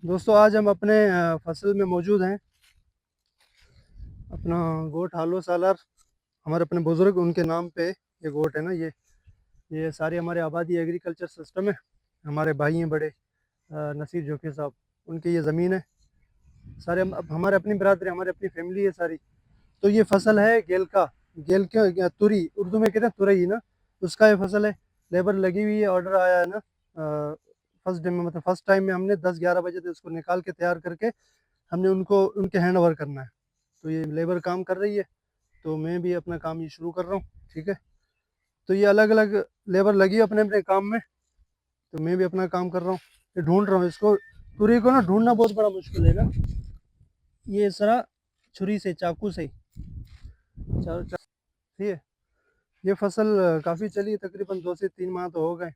दोस्तों आज हम अपने फसल में मौजूद हैं। अपना गोट हालो सालार हमारे अपने बुज़ुर्ग उनके नाम पे ये गोट है ना। ये सारी हमारे आबादी एग्रीकल्चर सिस्टम है। हमारे भाई हैं बड़े नसीर जोकी साहब, उनकी ये ज़मीन है। सारे अब हमारे अपनी बरादरी, हमारी अपनी फैमिली है सारी। तो ये फसल है गेल का, गेल के तुरी उर्दू में कहते हैं तुरई ना, उसका ये फसल है। लेबर लगी हुई है, ऑर्डर आया है ना। फर्स्ट डे में मतलब फर्स्ट टाइम में हमने 10-11 बजे से उसको निकाल के तैयार करके हमने उनको उनके हैंड ओवर करना है। तो ये लेबर काम कर रही है, तो मैं भी अपना काम ये शुरू कर रहा हूँ। ठीक है, तो ये अलग अलग लेबर लगी है अपने अपने काम में, तो मैं भी अपना काम कर रहा हूँ। ये ढूंढ रहा हूँ इसको, तुरी को ना ढूंढना बहुत बड़ा मुश्किल है ना। ये सारा छुरी से, चाकू से ठीक है। ये फसल काफ़ी चली है, तकरीबन 2 से 3 माह तो हो गए।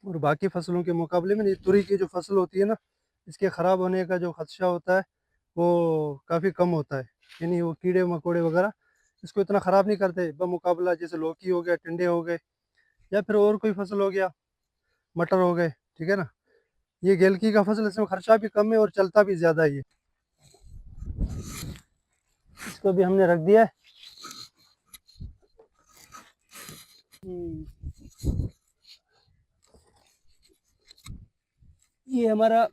और बाकी फसलों के मुकाबले में ये तुरी की जो फसल होती है ना, इसके ख़राब होने का जो खदशा होता है वो काफ़ी कम होता है। यानी वो कीड़े मकोड़े वगैरह इसको इतना ख़राब नहीं करते बमुकाबला जैसे लौकी हो गया, टिंडे हो गए, या फिर और कोई फसल हो गया, मटर हो गए। ठीक है ना, ये गेलकी का फसल, इसमें खर्चा भी कम है और चलता भी ज़्यादा है। ये इसको भी हमने रख दिया है। ये हमारा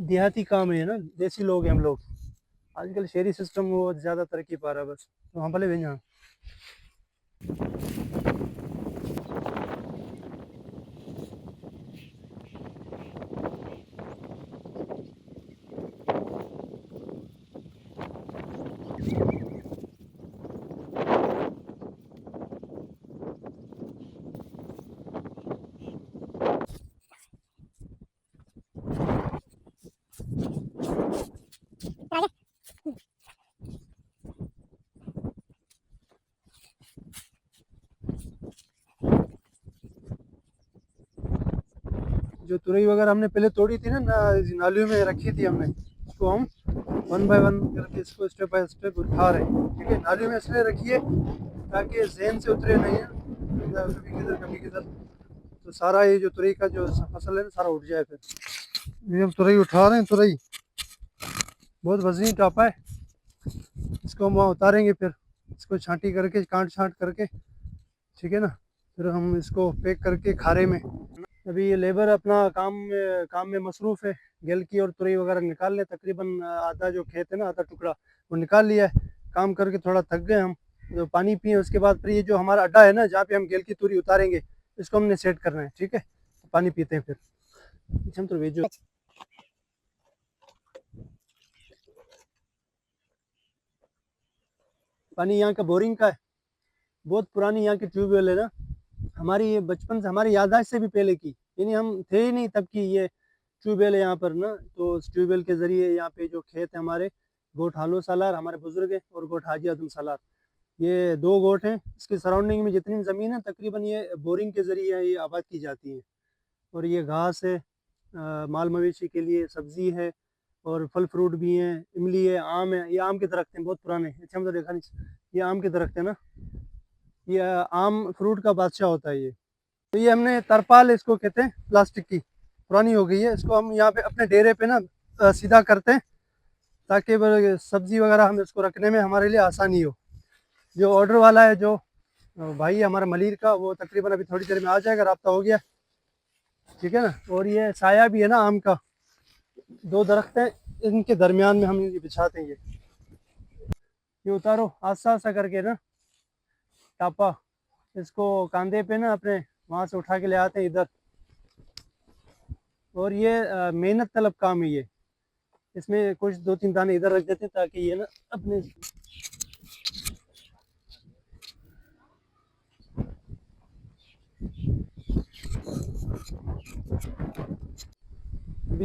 देहाती काम है ना, देसी लोग हैं हम लोग। आजकल शहरी सिस्टम वो ज़्यादा तरक्की पा रहा है बस, तो हम भले भी यहाँ। जो तुरई वगैरह हमने पहले तोड़ी थी ना, नालियों में रखी थी हमने, उसको हम 1 बाय 1 करके इसको स्टेप बाय स्टेप उठा रहे हैं। ठीक है, नालियों में इसलिए रखिए ताकि जहन से उतरे नहीं है, कभी किधर कभी किधर, तो सारा ये जो तुरई का जो फसल है ना सारा उठ जाए फिर। ये हम तुरई उठा रहे हैं। तुरई बहुत वजनी टापा है, इसको हम वहाँ उतारेंगे फिर इसको छांटी करके, काट छांट करके। ठीक है ना, फिर हम इसको पैक करके खारे में। अभी ये लेबर अपना काम में मसरूफ़ है। गेलकी और तुरई वगैरह निकाल लें, तकरीबन आधा जो खेत है ना, आधा टुकड़ा वो निकाल लिया है। काम करके थोड़ा थक गए हम, तो पानी पिए, उसके बाद फिर ये जो हमारा अड्डा है ना जहाँ पे हम गेलकी तुरी उतारेंगे, इसको हमने सेट करना है। ठीक है, पानी पीते हैं फिर। हम तो भेजो पानी यहाँ का बोरिंग का है, बहुत पुरानी यहाँ की ट्यूबवेल है ना। हमारी ये बचपन से, हमारी याददाश्त से भी पहले की, यानी हम थे ही नहीं तब की ये ट्यूबवेल है यहाँ पर ना। तो उस ट्यूबवेल के ज़रिए यहाँ पे जो खेत है हमारे, गोट हालो सालार हमारे बुजुर्ग है और गोट हाजी आदम सालार, ये 2 गोट हैं। इसके सराउंडिंग में जितनी ज़मीन है तकरीबन ये बोरिंग के ज़रिए ये आबाद की जाती है। और ये घास है, माल मवेशी के लिए सब्ज़ी है, और फल फ्रूट भी हैं, इमली है, आम है। ये आम के दरख्त हैं बहुत पुराने, अच्छा हम तो देखा नहीं। ये आम के दरख्त है ना, ये आम फ्रूट का बादशाह होता है ये। तो ये हमने तरपाल इसको कहते हैं, प्लास्टिक की, पुरानी हो गई है। इसको हम यहाँ पे अपने डेरे पे ना सीधा करते हैं, ताकि सब्जी वगैरह हम इसको रखने में हमारे लिए आसानी हो। जो ऑर्डर वाला है, जो भाई है हमारा मलिर का, वो तकरीबन अभी थोड़ी देर में आ जाएगा, राब्ता हो गया। ठीक है ना, और ये साया भी है ना आम का, 2 दरख्त हैं, इनके दरमियान में हम ये बिछाते हैं। ये उतारो आस्ता आस्ता करके ना, टापा इसको कंधे पे ना अपने वहाँ से उठा के ले आते हैं इधर। और ये मेहनत तलब काम है ये। इसमें कुछ 2-3 दाने इधर रख देते हैं ताकि ये ना अपने भी।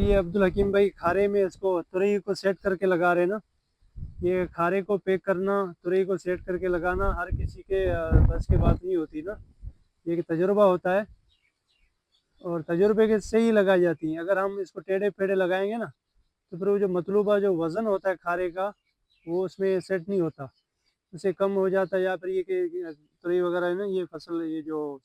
ये अब्दुल हकीम भाई खारे में इसको तुरई को सेट करके लगा रहे हैं ना। ये खारे को पैक करना, तुरई को सेट करके लगाना हर किसी के बस की बात नहीं होती ना। ये एक तजुर्बा होता है, और तजुर्बे के से ही लगाई जाती है। अगर हम इसको टेढ़े पेढ़े लगाएंगे ना, तो फिर वो जो मतलूबा जो वज़न होता है खारे का, वो उसमें सेट नहीं होता, उससे कम हो जाता है। या फिर ये कि तुरई वगैरह है ना, ये फसल, ये जो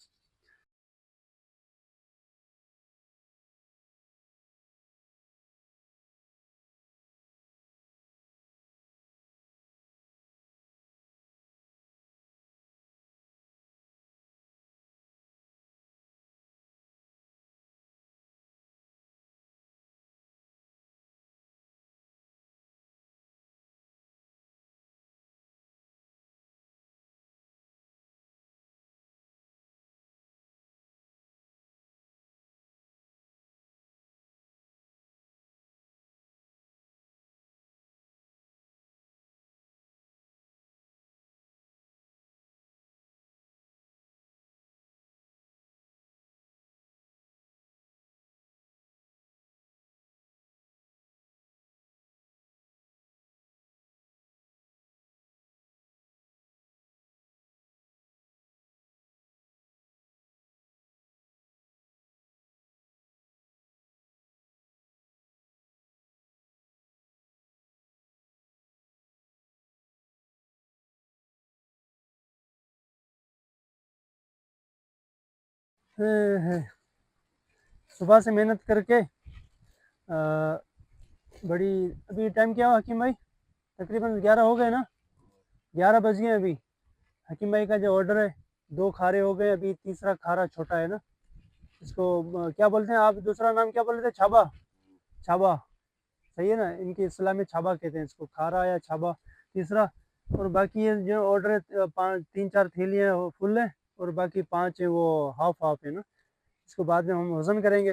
है। सुबह से मेहनत करके बड़ी, अभी टाइम क्या हुआ हकीम भाई? तकरीबन 11 हो गए ना, 11 बज गए अभी। हकीम भाई का जो ऑर्डर है, 2 खारे हो गए, अभी तीसरा खारा छोटा है ना, इसको क्या बोलते हैं आप, दूसरा नाम क्या बोलते थे? छाबा, छाबा, सही है ना? इनकी इस्लाम में छाबा कहते हैं इसको, खारा या छाबा तीसरा। और बाकी ये जो ऑर्डर है, 3-4 थैलियाँ फुल है, और बाकी 5 है वो हाफ हाफ है ना, इसको बाद में हम वज़न करेंगे।